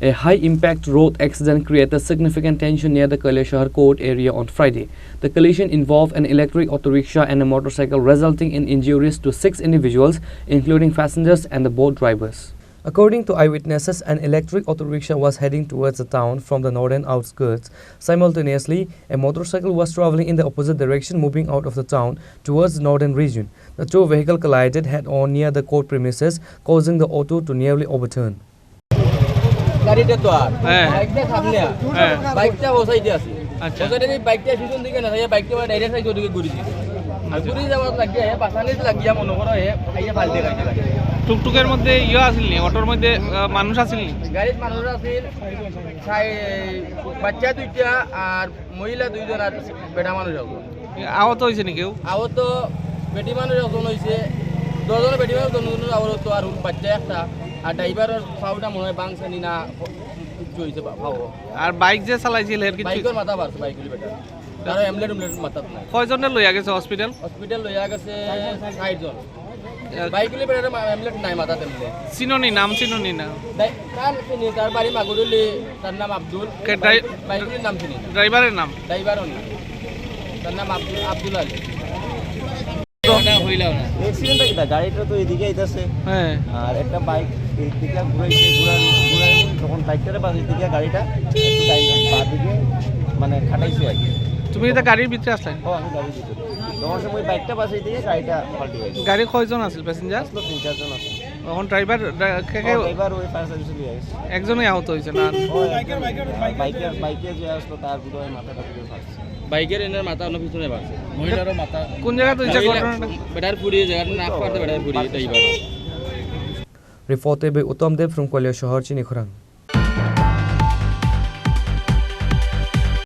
A high-impact road accident created significant tension near the Kailashahar Court area on Friday. The collision involved an electric auto-rickshaw and a motorcycle, resulting in injuries to 6 individuals, including passengers and the boat drivers. According to eyewitnesses, an electric auto-rickshaw was heading towards the town from the northern outskirts. Simultaneously, a motorcycle was traveling in the opposite direction, moving out of the town towards the northern region. The two vehicles collided head-on near the court premises, causing the auto to nearly overturn. গাড়িটা তো আর বাইকটা সামনে বাইকটা ও সাইডে আছে আচ্ছা ও সাইডে বাইকটা পিছন দিকে না যায় বাইকটা ডাইরেক্ট সাইডে ওদিকে ঘুরে দিছে আর ঘুরে যাওয়ার লাগিয়া পাছানে লাগিয়া মনে করো আইয়া ফালতে লাগে টুকটুকের মধ্যে ইয়া আছিল নি অটোর মধ্যে মানুষ আছিল নি গাড়িতে মানুষ আছিল বাচ্চা দুইটা আর মহিলা দুইজন আর বেটা মানুষ আছে আহত হইছে নি কেউ আহত বেটি মানুষ একজন হইছে দুজন বেটি মানুষ দুজন আহত আর বাচ্চা একটা আর ড্রাইভারের পাউটা মনে হয় বাংসানি না কিছু হইছে পাও আর বাইক যে চালাইছিল এর কিছু বাইকের মাথা বাড়ছে বাইকগুলি বেটা তার এমলেট মাথা নাই কয়জনের লইয়া গেছে হসপিটাল লইয়া গেছে 60 জন বাইকগুলি বেটা এমলেট নাই মাথা তেমলে নাম চিনোনি না কার চিনি তার বাড়ি মাগুরুলি তার নাম আব্দুল বাইকগুলির নাম চিনি ড্রাইভারের নাম তার নাম আব্দুল আলী एक्सीडेंट किता গাড়িটা তো এদিকে আইতাছে হ্যাঁ আর একটা বাইক এদিকে ঘুরাই তখন বাইকটারে বাস এদিকে গাড়িটা একটু বাদিকে মানে খাটাইছে আর কি তুমি এটা গাড়ির ভিতরে আসলেন ও আমি গাড়ির ভিতরে তখন সময় বাইকটা বাস এদিকে গাড়িটা পাল্টি গেছে গাড়ি কয়জন আছিল প্যাসেঞ্জার আসলো 3-4 জন আছে এখন ড্রাইভার ওই ফায়ার সার্ভিসে নিয়ে আসছে একজনই আহত হইছে না বাইকে যে আসলো তার ভিতরে মাথাটা পুরো ফাটছে বাইকের এনার মাথা অন্য পিছনে বাড়ছে মহিলারও মাথা কোন জায়গাতে হইছে ঘটনাটা বেটার পুরি জায়গাটা নাক পারতে better Puri driver Reported by Uttam Dev from Kailashahar, Chini, Khorang.